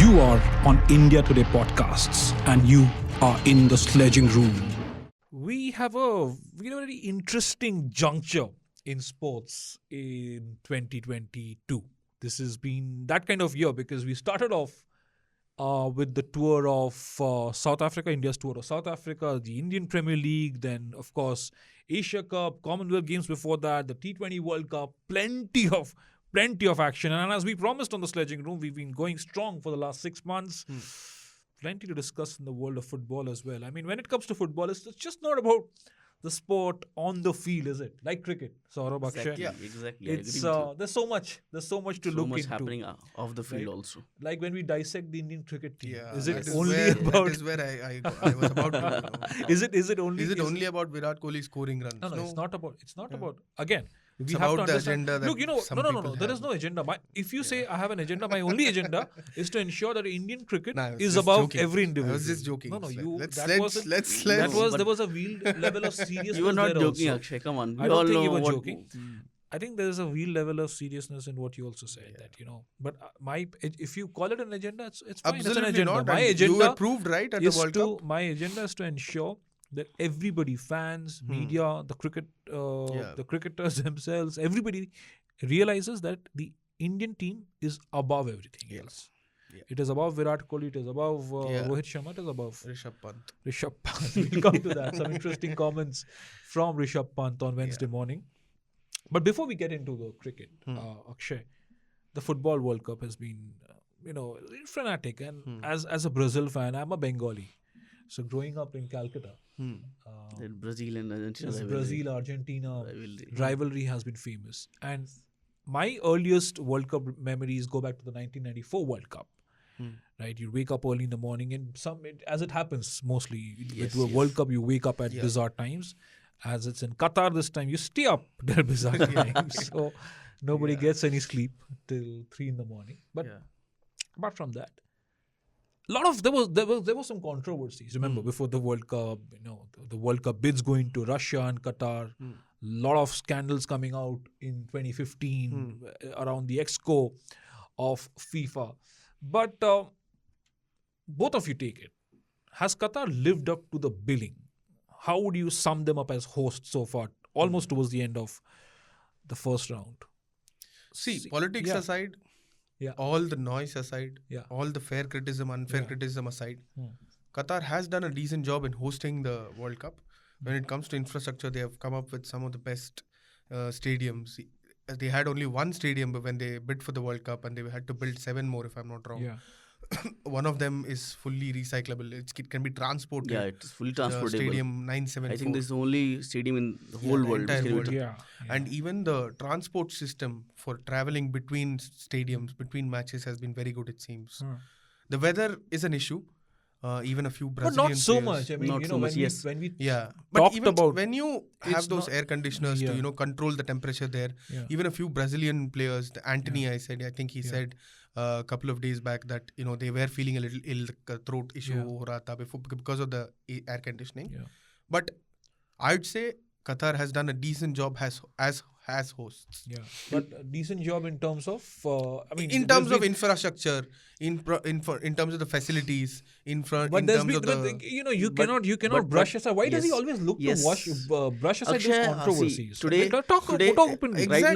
You are on India Today podcasts and you are in the sledging room. We have a very interesting juncture in sports in 2022. This has been that kind of year because we started off with the tour of South Africa, India's tour of South Africa, the Indian Premier League, then of course Asia Cup, Commonwealth Games before that, the T20 World Cup, plenty of action. And as we promised on the sledging room, we've been going strong for the last 6 months. Plenty to discuss in the world of football as well. I mean, when it comes to football, it's just not about the sport on the field, is it? Like cricket, Saurabh Akshay. Exactly. It's I agree with you. there's so much to So look much into. happening off the field Right. also. Like when we dissect the Indian cricket team, Yeah, is that it is only where, about? That is where I was about to. Is it only? Is it only about Virat Kohli scoring runs? No, it's not about. It's not Yeah. about. Again, we It's have about to the understand. agenda that Look, some no. people There is have. no agenda. If you say I have an agenda, my only agenda is to ensure that Indian cricket Nah, I was is just above joking. every I individual. was just joking. No, Let's- you. let's- that let's- was let's- that let's- was but- there was a real level of seriousness. You were not there joking, also. Akshay. Come on. I We don't all think know you were what. joking. I think there is a real level of seriousness in what you also said. That but if you call it an agenda, it's fine. It's an Absolutely agenda. not. My and agenda you were proved right at the is World to Cup. my agenda is to ensure that everybody, fans, media, the the cricketers themselves, everybody realizes that the Indian team is above everything else. Yeah. It is above Virat Kohli. It is above Yeah. Rohit Sharma. It is above Rishabh Pant. Rishabh Pant. We'll come to that. Some interesting comments from Rishabh Pant on Wednesday morning. But before we get into the cricket, Akshay, the football World Cup has been, frenetic. And as a Brazil fan, I'm a Bengali. So growing up in Calcutta, That Brazil and Argentina. this rivalry. Brazil-Argentina Rivalry. rivalry has been famous. And my earliest World Cup memories go back to the 1994 World Cup. Right, you wake up early in the morning, and as it happens mostly with the World Cup, you wake up at bizarre times. As it's in Qatar this time, you stay up at bizarre times, so nobody gets any sleep till 3 in the morning. But apart from that, there was some controversies. Remember, before the World Cup, the World Cup bids going to Russia and Qatar. Lot of scandals coming out in 2015 around the exco of FIFA. But both of you take it. Has Qatar lived up to the billing? How would you sum them up as hosts so far, almost towards the end of the first round? See, politics aside, all the noise aside, all the fair criticism, unfair criticism aside, Qatar has done a decent job in hosting the World Cup. When it comes to infrastructure, they have come up with some of the best stadiums. They had only one stadium when they bid for the World Cup, and they had to build 7 more, if I'm not wrong. Yeah. One of them is fully recyclable. It can be transported. Yeah, it's fully The transportable. Stadium 974. I think this is the only stadium in the whole world. entire which can be world. Yeah. And even the transport system for traveling between stadiums, between matches, has been very good, it seems. The weather is an issue. Even a few But Brazilian not so players. much. I mean, Not so much, yes. when we Yeah, talked but even about- when you it's have those not- air conditioners Yeah. to control the temperature there, even a few Brazilian players, Anthony, I think he said a couple of days back that they were feeling a little ill, throat issue ho raha tha because of the air conditioning. Yeah. But I'd say Qatar has done a decent job as hosts. Yeah, but a decent job in terms of, In terms of infrastructure, in terms of the facilities, But in there's terms been, of the. you cannot brush aside. Why does he yes, always look yes. to brush aside Akshay, these see, controversies? today- talk today- openly. Exactly. Right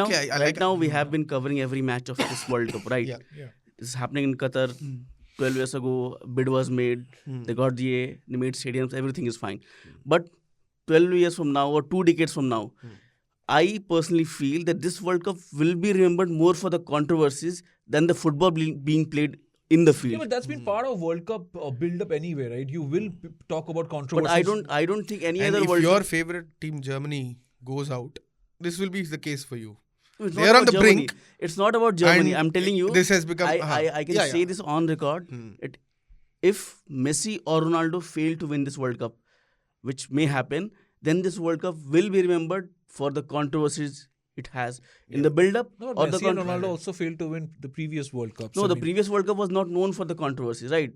now, I like- we have been covering every match of this World Cup, right? Yeah. Yeah. This is happening in Qatar. 12 years ago, bid was made. They got they made stadiums. Everything is fine. But 12 years from now or 2 decades from now, I personally feel that this World Cup will be remembered more for the controversies than the football being played in the Yeah, field. but that's been part of World Cup build-up anyway, right? You will talk about But controversies. I don't think any And other if World your Cup. favorite team, Germany, goes out, this will be the case for you. It's They not are on about the Germany. brink. It's not about Germany. And I'm telling you. this has become- I can Yeah, say yeah. this on record. If Messi or Ronaldo fail to win this World Cup, which may happen, then this World Cup will be remembered for the controversies it has in the build-up. No, or the Messi and Ronaldo also failed to win the previous World Cups. No, I the mean, previous World Cup was not known for the controversies, right?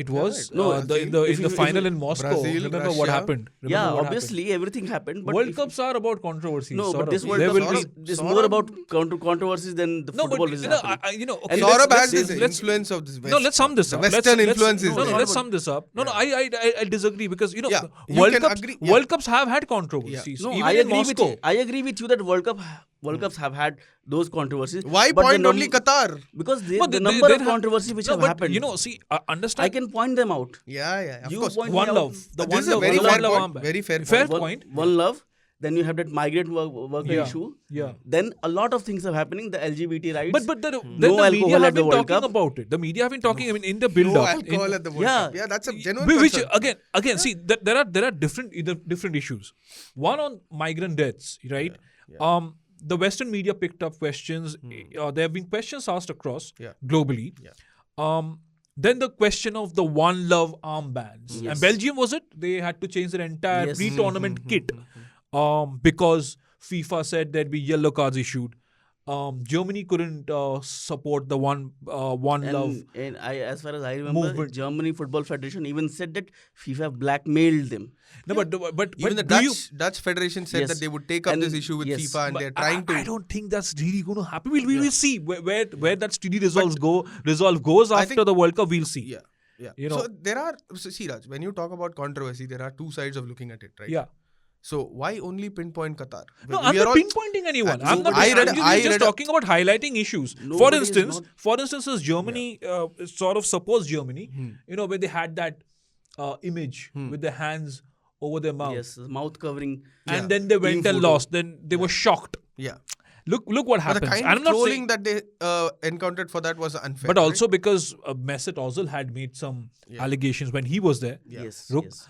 It was No, in the final in Moscow. Brazil, Remember what Russia. happened? Yeah, What obviously everything happened. But World if- Cups are about controversies. No, but Saurabh. this World There Cup will be is more about controversies than the no, football but which is no, happening. okay, And Saurabh let's- has this let's- influence of this West. No, let's sum this The up. Western influence is no, there. let's sum this up. No, I disagree because Yeah, you World can Cups agree, yeah. World Cups have had controversies. No, Even I in agree with Moscow. you. I agree with you that World Cups have had those controversies. Why but point the only Qatar? Because No, the they number of have- controversies which no, have but, happened. see, understand. I can point them out. Yeah, of You course. point One me love. out. The This one is a love. very the fair one love point. armband. Very fair Fair One- point. One love. Then you have that migrant worker Yeah. issue. Yeah. Then a lot of things are happening. The LGBT rights. But then No the media alcohol have at the been World talking Cup. about it. The media have been talking. I mean, in the build No up. alcohol at the World Yeah. Cup. Yeah, that's a genuine Which concern. again, see, there are different issues. One on migrant deaths, right? The Western media picked up questions. There have been questions asked across globally. Then the question of the One Love armbands. Yes. And Belgium, was it? They had to change their entire Yes. pre-tournament kit because FIFA said there'd be yellow cards issued. Germany couldn't support the One Love. And as far as I remember, movement. Germany Football Federation even said that FIFA blackmailed them. No, but Even the do you- Dutch Federation said Yes. that they would take up And this issue with yes. FIFA, and But they're trying to. I don't think that's really going to happen. We will see where that steady resolve goes after think- the World Cup. We'll see. Yeah. You know- So there are. So see, Raj, when you talk about controversy, there are two sides of looking at it, right? Yeah. So why only pinpoint Qatar? No, We I'm are not all- pinpointing anyone. I'm not. I read- I'm just I read- talking about highlighting issues. For Nobody is instance, not- as Germany sort of supposed Germany, when they had that image with their hands over their mouth, Yes, mouth covering. and then they went Team and photo. lost. Then they were shocked. Yeah. Look what But happens. the kind And I'm of not trolling saying, that they encountered for that was unfair. but right? also because Mesut Ozil had made some allegations when he was there. Yes, Look, yes.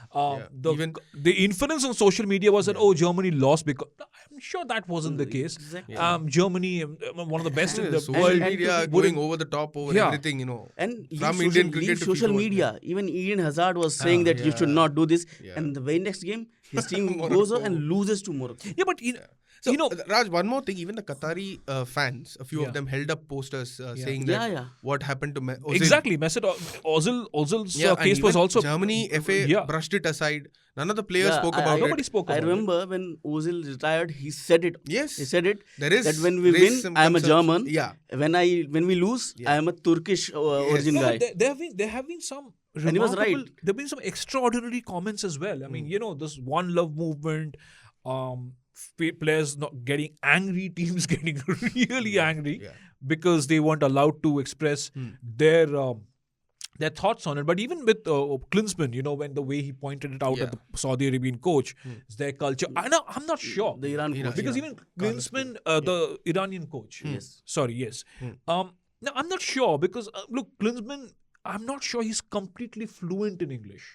Even- the inference on social media was that Germany lost because I'm sure that wasn't the case. Exactly. Germany, one of the best in the social world, media wouldn't- going over the top over Yeah. everything, And from leave Indian social, cricket leave to social FIFA World media. Even Eden Hazard was saying that you should not do this. And the very next game, his team goes up and loses to Morocco. Yeah, but So, you know, Raj, one more thing. Even the Qatari fans, a few Yeah. of them held up posters saying that Yeah. what happened to Ozil. exactly. Mesut Ozil's Yeah, and case was even also Germany FA brushed it aside. None of the players Yeah, spoke I- about nobody it. spoke I about it. remember when Ozil retired, he said it. Yes. He said it. There is that when we raised win, some I am a concerns. German. Yeah. When we lose, I am a Turkish origin No, guy. but there have been some And he was right. There have been some extraordinary comments as well. I mean, this One Love movement, players not getting angry, teams getting really angry because they weren't allowed to express their thoughts on it. But even with Klinsmann, when the way he pointed it out at the Saudi Arabian coach, it's their culture. I'm not sure. The Iran coach. Because even Klinsmann, the Iranian coach. Yes. Sorry, yes. Now, I'm not sure because, look, Klinsmann, I'm not sure he's completely fluent in English,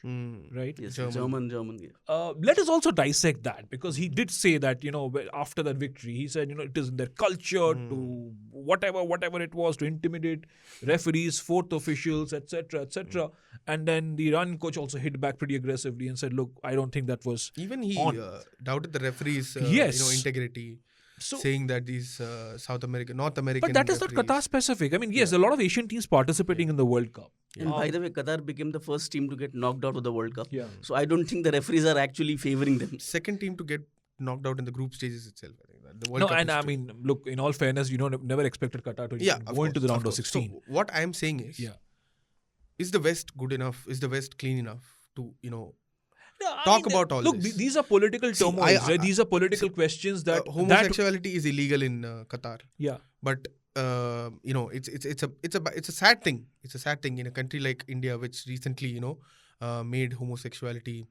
right? Yes, German. Yeah. Let us also dissect that because he did say that, after that victory, he said, it is in their culture to whatever it was to intimidate referees, fourth officials, etc., etc. And then the Iranian coach also hit back pretty aggressively and said, look, I don't think that was Even he on. doubted the referees' Yes. integrity. So, Saying that these North American but that is not referees- Qatar specific. I mean, yes, a lot of Asian teams participating in the World Cup. And by the way, Qatar became the first team to get knocked out of the World Cup. Yeah. So I don't think the referees are actually favoring them. second team to get knocked out in the group stages itself. I think the World No, Cup and I history. mean, look, in all fairness, never expected Qatar to Yeah, even of go into the course, round of course. 16. So what I am saying is, is the West good enough? Is the West clean enough to No, I talk mean, about all look, this? these are political See, turmoils, I- right? These are political questions that homosexuality is illegal in Qatar, yeah. but it's a sad thing. It's a sad thing in a country like India, which recently made homosexuality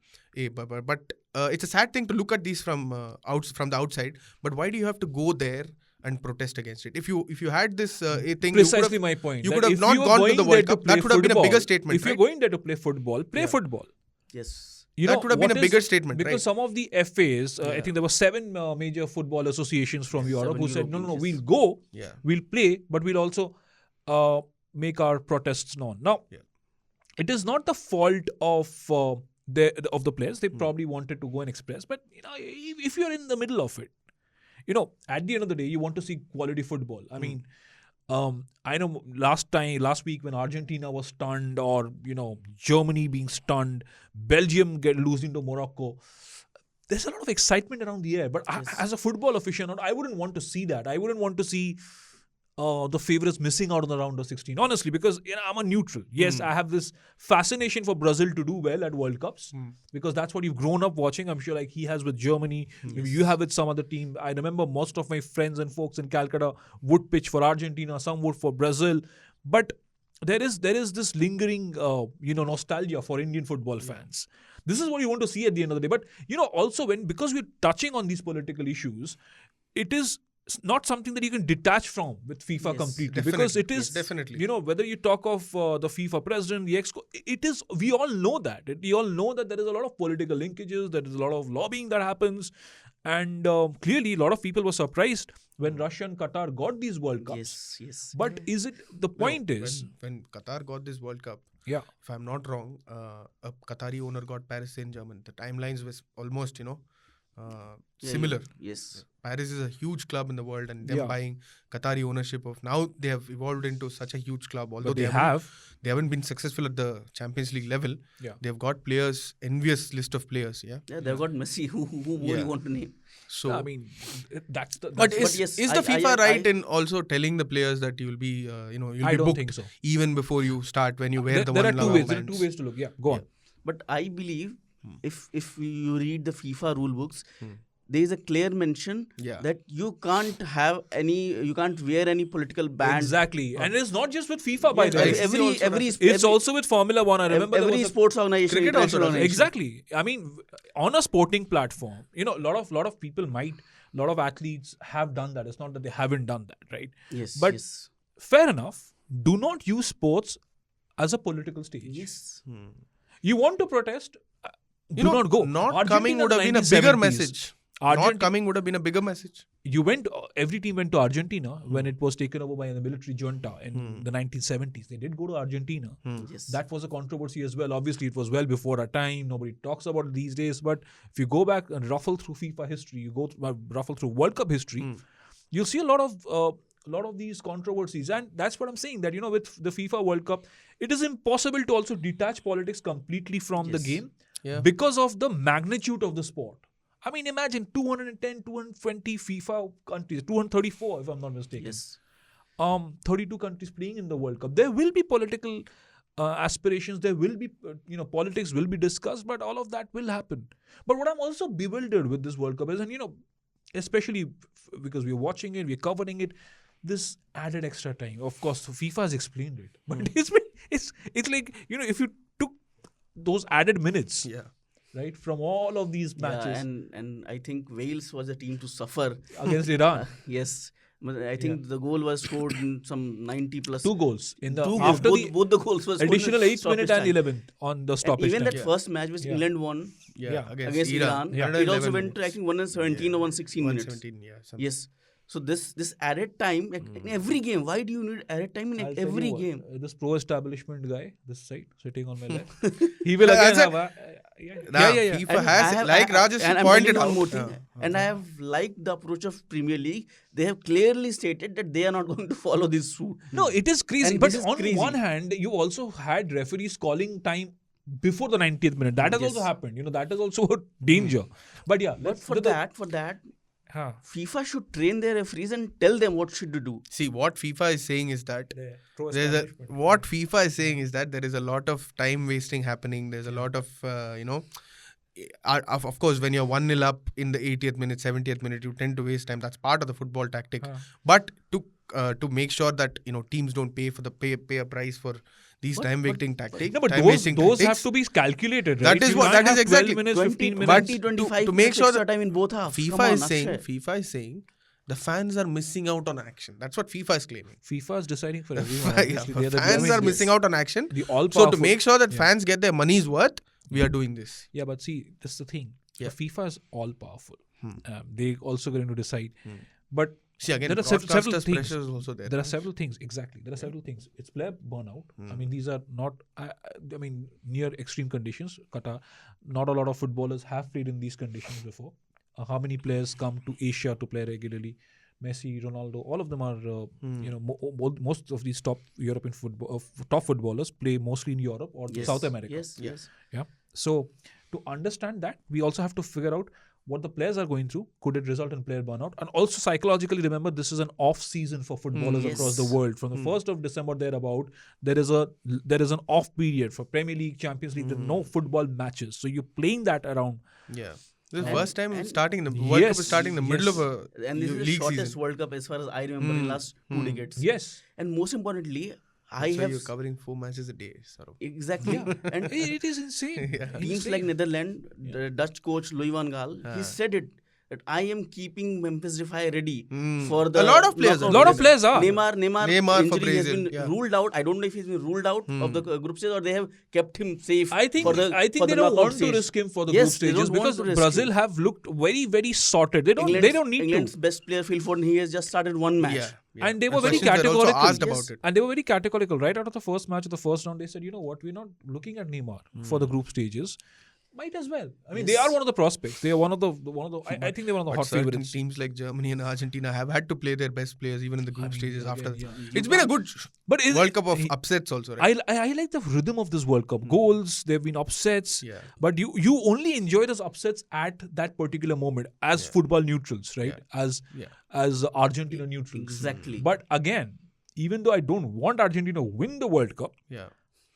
but it's a sad thing to look at these from the outside. But why do you have to go there and protest against it? If you had this thing, Precisely my point. You that could have if not you are gone to going the there World Cup. play That would have been a football, bigger statement. If you're right? going there to play football, play football. Yes. That would have been what a bigger statement, because right? some of the FAs, I think there were 7 major football associations from Europe who 7 said, no, Europeans, we'll go, Yeah. we'll play, but we'll also make our protests known. Now, it is not the fault of the players. They probably wanted to go and express, but if you're in the middle of it, at the end of the day, you want to see quality football. I mean, I know last week when Argentina was stunned, or Germany being stunned, Belgium losing to Morocco. There's a lot of excitement around the air. But as a football aficionado, I wouldn't want to see that. I wouldn't want to see the favourites missing out on the round of 16. Honestly, because I'm a neutral. Yes, I have this fascination for Brazil to do well at World Cups because that's what you've grown up watching. I'm sure like he has with Germany. Maybe you have with some other team. I remember most of my friends and folks in Calcutta would pitch for Argentina. Some would for Brazil. But there is this lingering nostalgia for Indian football fans. This is what you want to see at the end of the day. But also because we're touching on these political issues, it is not something that you can detach from with FIFA completely, because it is definitely, whether you talk of the FIFA president, the ex, it is, we all know that we all know that there is a lot of political linkages, there is a lot of lobbying that happens, and clearly a lot of people were surprised when Russia and Qatar got these World Cups. Yes. But is it the point is when Qatar got this World Cup, yeah, if I'm not wrong, a Qatari owner got Paris Saint-Germain. The timelines was almost similar. Yes. Paris is a huge club in the world, and them buying Qatari ownership of, now they have evolved into such a huge club. Although they haven't been successful at the Champions League level. Yeah. They've got players, envious list of players. Yeah, they've got Messi. Who more you want to name? So I mean, that's the. But is the FIFA right in also telling the players that you will be, you'll be I don't booked think so. even before you start when you wear the there one are two ways. There are two ways to look. Yeah, go on. But I believe if you read the FIFA rule books, there is a clear mention that you can't wear any political band. Exactly. And it's not just with FIFA, by the way. It's also with Formula One. I remember every sports organization. Cricket also. Exactly. I mean, on a sporting platform, a lot of people a lot of athletes have done that. It's not that they haven't done that, right? Yes. But fair enough. Do not use sports as a political stage. Yes. You want to protest? Do not go. Not coming would have been a bigger message. Not coming would have been a bigger message. Every team went to Argentina when it was taken over by the military junta in the 1970s. They did go to Argentina. Yes. That was a controversy as well. Obviously, it was well before our time. Nobody talks about it these days. But if you go back and ruffle through FIFA history, ruffle through World Cup history, you'll see a lot of these controversies. And that's what I'm saying, that, with the FIFA World Cup, it is impossible to also detach politics completely from the game because of the magnitude of the sport. I mean, imagine 210, 220 FIFA countries, 234 if I'm not mistaken. Yes. 32 countries playing in the World Cup. There will be political aspirations. There will be, politics will be discussed, but all of that will happen. But what I'm also bewildered with this World Cup is, and especially because we're watching it, we're covering it, this added extra time. Of course, FIFA has explained it, but it's like, if you took those added minutes. Yeah. Right, from all of these matches. And I think Wales was a team to suffer against Iran. Yes. I think the goal was scored in some 90 plus. 2 goals in the both the goals were scored additional 8th minute and 11th on the stoppage time. Even that first match which England won against Iran. It also went to, I think, 117 or 116 minutes. 117, yes. So this added time in every game. Why do you need added time in every game? This pro-establishment guy, this side sitting on my left, he will again have FIFA has, like Rajesh pointed out. More thing. And I have liked the approach of Premier League. They have clearly stated that they are not going to follow this suit. No, it is crazy. But on one hand, you also had referees calling time before the 90th minute. That has also happened. That is also a danger. But yeah, for that, FIFA should train their referees and tell them what should to do. See, what FIFA is saying is that there is a lot of time wasting happening. There's a lot of of course, when you're 1-0 up in the 80th minute, 70th minute, you tend to waste time. That's part of the football tactic. But to make sure that teams don't pay a price for these time-wasting tactics. No, but those have to be calculated, right? That is exactly 12 minutes, 15 minutes. 25 to make sure that time in both halves. FIFA is saying the fans are missing out on action. That's what FIFA is claiming. FIFA is deciding for everyone. Fans are missing out on action. So to make sure that fans get their money's worth, we are doing this. Yeah, but see, this is the thing. The FIFA is all-powerful. They also going to decide. But see, again, there are several things. Pressure is also there. There are several things. Exactly. There are several things. It's player burnout. I mean, these are not, near extreme conditions. Qatar, not a lot of footballers have played in these conditions before. How many players come to Asia to play regularly? Messi, Ronaldo, all of them are, most of these top European top footballers play mostly in Europe or South America. Yes. Yeah. So to understand that, we also have to figure out what the players are going through. Could it result in player burnout? And also psychologically, remember, this is an off season for footballers across the world. From the 1st of December thereabout, there is an off period for Premier League, Champions League. There are no football matches. So you're playing that around. Yeah. This is the first time starting the World Cup is starting in the middle of a and this is the league shortest season. World Cup as far as I remember in last 2 decades. Yes. And most importantly, So you're covering 4 matches a day, Saurabh. Exactly. And It is insane. teams like Netherlands, the Dutch coach Louis van Gaal, he said it that I am keeping Memphis Depay ready for the A lot of players knockout A lot of phase. players are. Neymar for injury has Brazil, been ruled out. I don't know if he's been ruled out of the group stage or they have kept him safe. I think for the they don't knockout want stage. to risk him for the Yes, group they don't stages want because to risk Brazil him. have looked very, very sorted. They don't need England's to. best player Phil Foden, he has just started one match. Yeah. And they were very questions were also categorical. asked about it. And they were very categorical. Right out of the first match of the first round, they said, you know what, we're not looking at Neymar for the group stages. Might as well. I mean, they are one of the prospects. They are one of the. I think they're one of the hot Certain favorites. teams like Germany and Argentina have had to play their best players even in the group stages after. yeah. It's been a good But World Cup of upsets also, right? I like the rhythm of this World Cup. Goals, there have been upsets. Yeah. But you only enjoy those upsets at that particular moment as football neutrals, right? As Argentina neutrals. Exactly. But again, even though I don't want Argentina to win the World Cup, Yeah.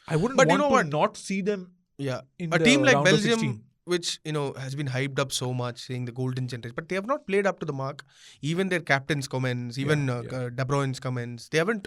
I wouldn't But you want know to what? not see them. Yeah. In A the team like round of Belgium, 16. which, has been hyped up so much, saying the golden generation, but they have not played up to the mark. Even their captain's comments, even De Bruyne's comments, they haven't.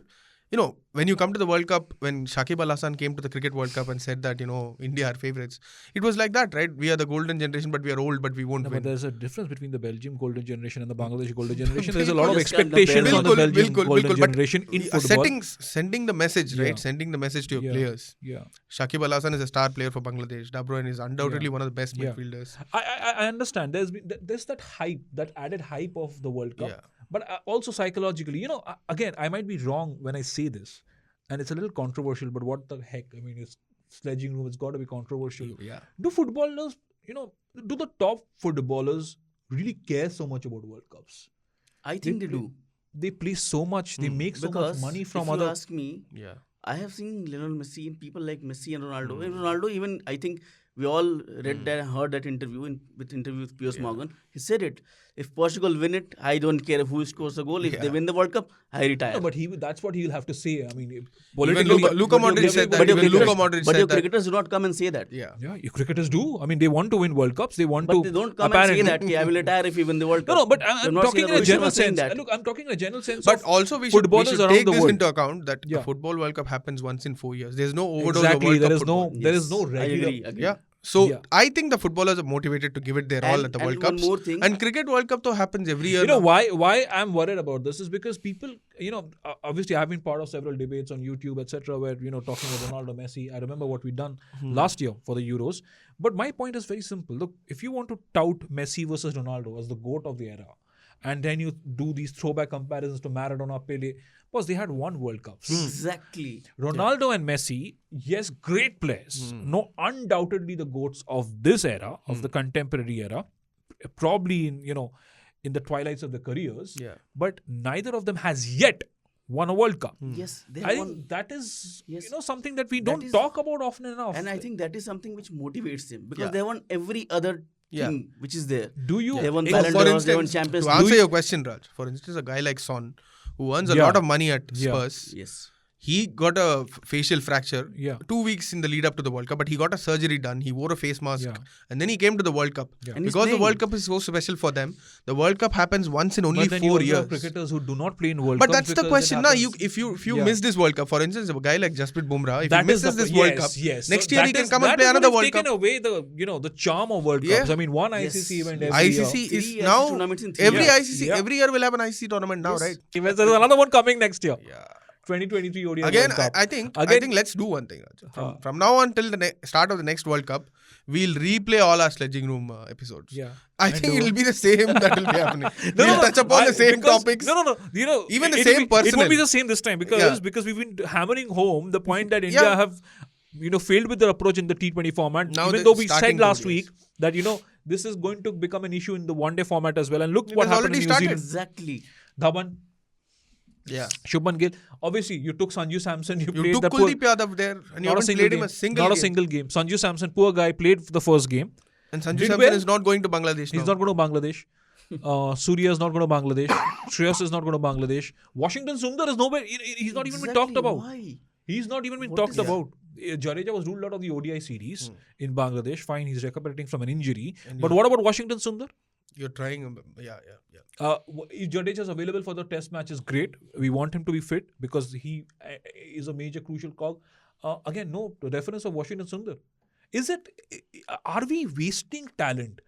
When you come to the World Cup, when Shakib Al Hasan came to the Cricket World Cup and said that, India are favourites, it was like that, right? We are the golden generation, but we are old, but we won't No, win. but there's a difference between the Belgium golden generation and the Bangladesh golden generation. There's a Bilkul, lot of just can't expectations compare on the them. Belgium golden But generation in football. sending the message, right? Yeah. Sending the message to your Yeah. players. Yeah. Shakib Al Hasan is a star player for Bangladesh. De Bruyne is undoubtedly one of the best Yeah. midfielders. I understand. There's that hype, that added hype of the World Cup. Yeah. But also psychologically, again, I might be wrong when I say this, and it's a little controversial. But what the heck? I mean, it's sledging room. It's got to be controversial. Yeah. Do footballers, do the top footballers really care so much about World Cups? I think they do. They play so much. They make so Because much money from if other. you ask me, Yeah. I have seen Lionel Messi and people like Messi and Ronaldo. And Ronaldo, even I think we all read that, heard that interview with Piers Morgan. He said it. If Portugal win it, I don't care who scores a goal. If they win the World Cup, I retire. No, but that's what he'll have to say. I mean, Even politically, Luka Modric said that. but your Even Luka cricketers, Modric but said your that. cricketers do not come and say that. Yeah. Yeah, your cricketers do. I mean, they want to win World Cups. They want But to. they don't come apparently. and say that. "Okay, I will retire if we win the World Cup." No, but They're I'm not talking saying in a that. general Rohit Sharma saying sense. that. Look, I'm talking in a general sense. But of also we should footballers around take the this world. into account that Yeah. the Football World Cup happens once in 4 years. There's no overdose Exactly. of World There Cup is football. no. There is no I regular. agree. Yeah. So Yeah. I think the footballers are motivated to give it their all at the And World one Cups. more thing. And Cricket World Cup though happens every year. You know now. why I'm worried about this is because people, obviously I've been part of several debates on YouTube, etc., where talking about Ronaldo, Messi. I remember what we done last year for the Euros. But my point is very simple. Look, if you want to tout Messi versus Ronaldo as the GOAT of the era, and then you do these throwback comparisons to Maradona, Pele, because they had won World Cups. Exactly. Ronaldo and Messi, yes, great players. No, undoubtedly the GOATs of this era, of the contemporary era, probably in the twilights of their careers. Yeah. But neither of them has yet won a World Cup. Yes, they I have won. think that is Yes. something that we That don't is- talk about often enough. And I think that is something which motivates them because Yeah. they won every other thing which is there. Do you? They won Yeah. Ballon For d'Or, they won instance, Champions to League. answer your question, Raj, for instance, a guy like Son, who earns a Yeah. lot of money at Yeah. Spurs, Yes. he got a facial fracture Yeah. 2 weeks in the lead up to the World Cup, but he got a surgery done. He wore a face mask, Yeah. and then he came to the World Cup. Yeah. And he's Because the playing. World Cup is so special for them, the World Cup happens once in only But then you 4 also have years. cricketers who do not play in World But Cups that's the because it question. Now, happens- if you Yeah. miss this World Cup, for instance, a guy like Jasprit Bumrah, if That he is misses the- this World yes, Cup, yes. next So year that he can is- come and that play is another what World has Cup. taken away the charm of World Yeah. Cups. I mean, one Yes. ICC event every ICC year. is Three now tournaments in 3 every years. ICC Yeah. every year will have an ICC tournament now, Yes. right? There's another one coming next year. Yeah. 2023 ODI Again, World Cup. I think Again- let's do one thing. Raj. From now on till the start of the next World Cup, we'll replay all our sledging room episodes. Yeah. I think it'll be the same that will be happening. No, We'll no, touch upon the same because- topics. No. Even the it same will be, It personnel. won't be the same this time because we've been hammering home the point that India have failed with their approach in the T20 format. Now Even they're though we starting said last to, week that this is going to become an issue in the one-day format as well. And look It what has happened in already New started. Zealand. Exactly. Dhawan, Yeah. Shubman Gill. Obviously, you took Sanju Samson. You You played took the Kuldeep Yadav there and you haven't played him a single Not game. a single game. Sanju Samson, poor guy, played the first game. And Sanju Did Samson well. is not going to Bangladesh now. He's not going to Bangladesh. Surya is not going to Bangladesh. Shreyas is not going to Bangladesh. Washington Sundar is nowhere. He's not even been talked about. Why? He's not even been What talked is- about. Jadeja was ruled out of the ODI series in Bangladesh. Fine, he's recuperating from an injury. And But what about Washington Sundar? You're trying. Yeah. If Jadeja is available for the test matches, great. We want him to be fit because he is a major crucial cog. Again, no reference of Washington Sundar. Is it? Are we wasting talent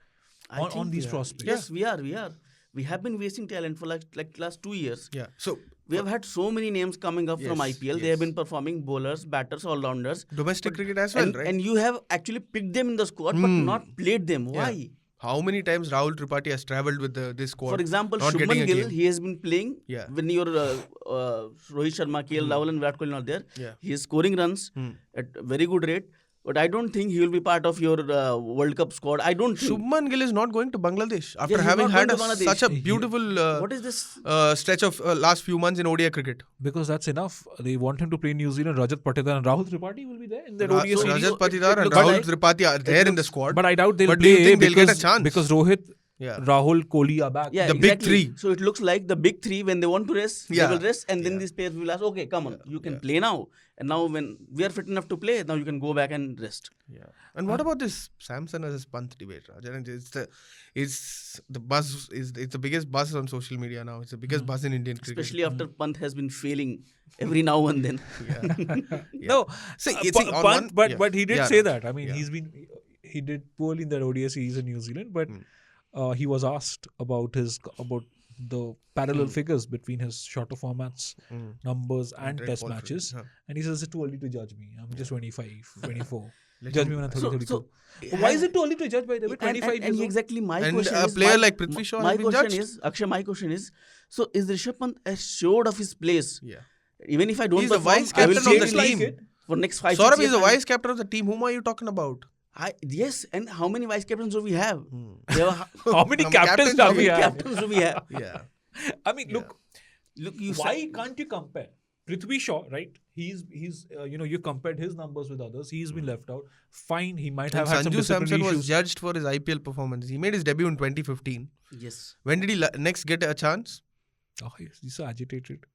I on think these we are. prospects? Yes, we are. We have been wasting talent for like last 2 years. Yeah. So We have had so many names coming up from Yes, IPL. They have been performing bowlers, batters, all-rounders. domestic cricket as well, And, right? and you have actually picked them in the squad but not played them. Why? How many times Rahul Tripathi has travelled with this squad? For example, not getting Shubman a Gill, game? he has been playing Yeah. when your Rohit Sharma, KL Rahul and Virat Kohli not there. Yeah. He is scoring runs at very good rate. But I don't think he will be part of your World Cup squad. I don't think. Shubman Gill is not going to Bangladesh after he's having not had going to Bangladesh. such a beautiful What is this? stretch of last few months in ODI cricket. Because that's enough. They want him to play in New Zealand. Rajat Patidar and Rahul Tripathi will be there in that ODI series. Rajat Patidar and looks Rahul like- Tripathi are there in the squad. But I doubt they'll But do you play think they'll because, get a chance? because Rohit, Yeah. Rahul, Kohli are back. Yeah, The big exactly. three. So it looks like the big three, when they want to rest, Yeah. they will rest, and then these players will ask, okay, come on, you can play now. And now when we are fit enough to play, now you can go back and rest. Yeah. And what about this Samson versus Pant debate, Rajan? It's the buzz it's the biggest buzz on social media now. It's the biggest buzz in Indian cricket. Especially after Pant has been failing every now and then. No, See, Pant, but he did say that. I mean, Yeah. he did poorly in that ODI series in New Zealand, but he was asked about the parallel figures between his shorter formats, numbers, and Red test ball matches. cricket, And he says it's too early to judge me. I'm just 25, 24. Judge me when I'm 30, So- 32. so- But why is it too early to judge by the way? 25 and years old? exactly my And question a is... player my- like Prithvi Shaw my has been question judged. is, Akshay, my question is, so is Rishabh Pant assured of his place? Yeah. Even if I don't He's the perform, vice I will captain play of the like team. it for next 5 Saurabh 6 is years. the vice captain of the team. Whom are you talking about? Yes, and how many vice captains do we have? We have How many How many captains captains do how we many have? captains do we have? Yeah. I mean, look, You why can't you compare? Prithvi Shaw, right? He's you compared his numbers with others. He's been left out. Fine, he might have And had some Sanju disciplinary Samson was issues. judged for his IPL performance. He made his debut in 2015. Yes. When did he next get a chance? Oh, he's so agitated.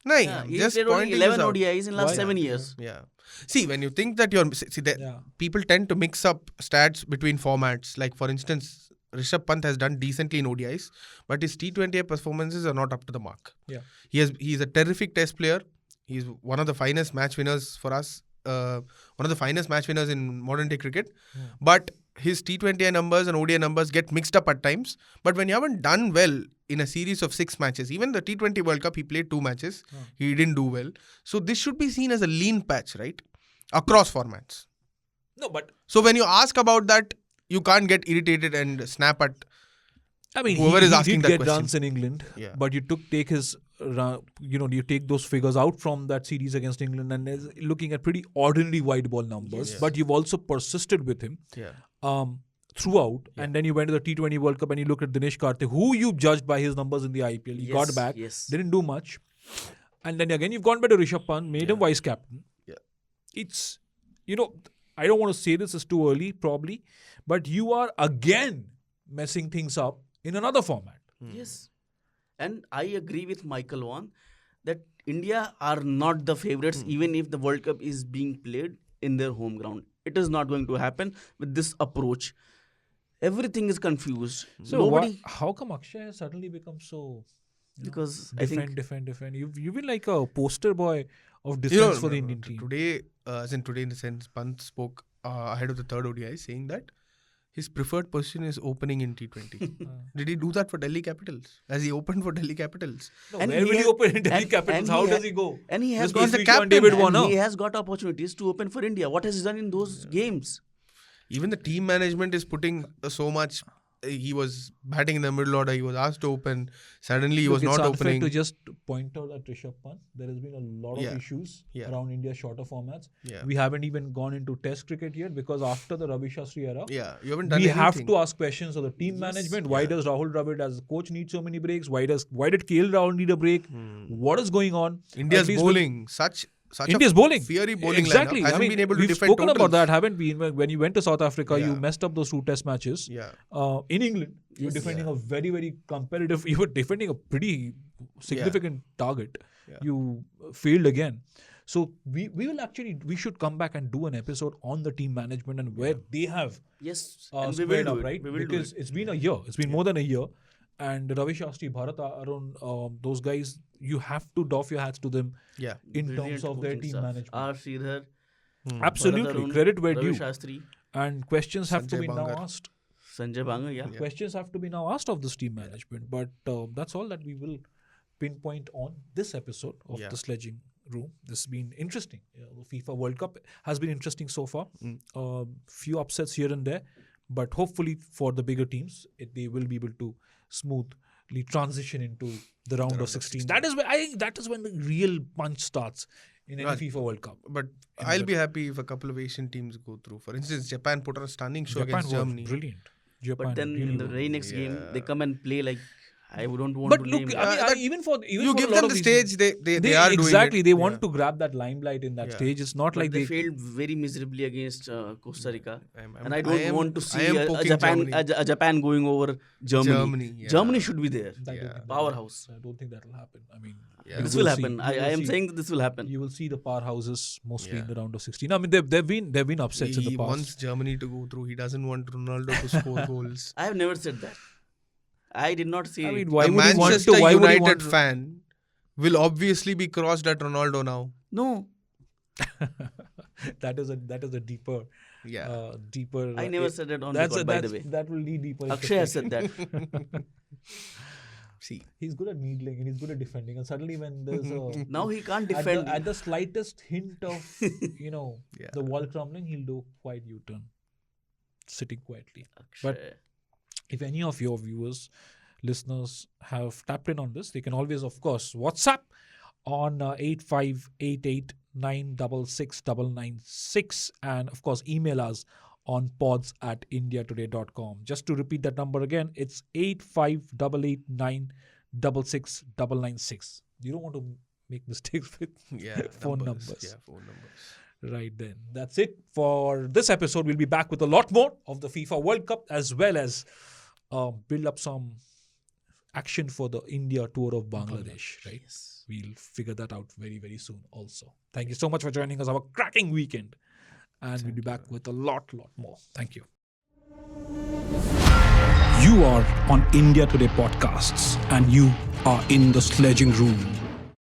No, Yeah, he just played only pointing 11 this out. ODIs in last Why? 7 years. Yeah. See, when you think that Yeah. people tend to mix up stats between formats. Like, for instance, Rishabh Pant has done decently in ODIs, but his T20I performances are not up to the mark. Yeah. He's a terrific test player. He's one of the finest match winners for us. One of the finest match winners in modern day cricket. But his T20I numbers and ODI numbers get mixed up at times. But when you haven't done well in a series of 6 matches, even the T20 World Cup, he played 2 matches. He didn't do well. So this should be seen as a lean patch, right? Across formats. No, but So when you ask about that, you can't get irritated and snap at. I mean, Whoever he is asking did that get question. runs in England, Yeah. but you take his, you take those figures out from that series against England and is looking at pretty ordinary wide ball numbers. Yes. But you've also persisted with him throughout, and then you went to the T20 World Cup and you look at Dinesh Karthik, who you judged by his numbers in the IPL. He got Yes, back, yes. didn't do much, and then again you've gone back to Rishabh Pant, made him vice captain. Yeah. It's I don't want to say this is too early, probably, but you are again messing things up in another format. Yes. And I agree with Michael Vaughan that India are not the favorites even if the World Cup is being played in their home ground. It is not going to happen with this approach. Everything is confused. So how come Akshay has suddenly become so Because I think defend? You've been like a poster boy of defense for the Indian team. Today, today in the sense, Pant spoke ahead of the third ODI saying that his preferred position is opening in T20. Did he do that for Delhi Capitals? Has he opened for Delhi Capitals? No, And where he will he has- open in Delhi and- Capitals? and How he does ha- he go? and he has Just got Prithvi the Shaw and captain, David and Warner. he has got opportunities to open for India. What has he done in those games? Even the team management is putting so much he was batting in the middle order. He was asked to open. Suddenly he was Look, not it's unfair opening. to just point out that Rishabh Pant, there has been a lot of issues around India's shorter formats. Yeah. We haven't even gone into Test cricket yet because after the Ravi Shastri era, You haven't done we anything. have to ask questions of the team management. Why does Rahul Dravid as a coach need so many breaks? Why did KL Rahul need a break? What is going on? India's At least bowling, such India's a bowling. fiery bowling Exactly. lineup. Hasn't been able to we've defend spoken about totals. that, haven't we? When you went to South Africa, you Yeah. messed up those 2 Test matches. Yeah. In England, you were defending a very, very competitive. You were defending a pretty significant target. Yeah. You failed again. So we should come back and do an episode on the team management and where they have Yes, and we will squared do up, it. right? We will do Because it. it's been a year. It's been more than a year. And Ravi Shastri, Bharat Arun, those guys, you have to doff your hats to them Yeah. in Brilliant terms of their coaching team staff. management. R. Sridhar, Absolutely. Bharat Arun, Credit where Ravi due. Shastri, And questions have to Sanjay be now Bangar. asked. Sanjay Banga, yeah. Questions have to be now asked of this team management. But that's all that we will pinpoint on this episode of the Sledging Room. This has been interesting. The FIFA World Cup has been interesting so far. Few upsets here and there. But hopefully for the bigger teams, they will be able to smoothly transition into the round of 16. That is where I think that is when the real punch starts in any FIFA World Cup. But I'll be happy if a couple of Asian teams go through. For instance, Japan put on a stunning show Japan against was Germany. brilliant. Japan But then really in the was. very next game, they come and play like I don't want But to look, name. I mean, even for You for give a lot them of the these- stage, they are doing it. exactly. They want to grab that limelight in that stage. It's not but like they failed very miserably against Costa Rica, and I I don't am- want to I see am a poking Japan Germany. a Japan going over Germany. Germany, yeah. Germany should be there. I don't think that Powerhouse. I don't think that will happen. I mean, Yeah. you This will see- happen. you I will am see- saying that this will happen. you will see the powerhouses mostly in Yeah. the round of 16. I mean, there've been upsets in He the past. wants Germany to go through. He doesn't want Ronaldo to score goals. I have never said that. I did not say. I mean, it. why A would he want Manchester to? Why would he United want? fan will obviously be crossed at Ronaldo now. No, That is a deeper. Yeah. Deeper. I never said that on that's record. By the way, that will lead deeper. Akshay has said that. See, He's good at needling and he's good at defending. And suddenly, when there's a Now he can't at defend. the slightest hint of Yeah. the wall crumbling, he'll do quiet U-turn, sitting quietly. Akshay. If any of your viewers, listeners have tapped in on this, they can always, of course, WhatsApp on 8588966996 and, of course, email us on pods@indiatoday.com. Just to repeat that number again, it's 8588966996. You don't want to make mistakes with phone numbers. Yeah, phone numbers. Right then. That's it for this episode. We'll be back with a lot more of the FIFA World Cup as well as build up some action for the India tour of Bangladesh, right? Yes. We'll figure that out very, very soon also. Thank you so much for joining us. Have a cracking weekend. And we'll be back with a lot more. Thank you. You are on India Today Podcasts and you are in the Sledging Room.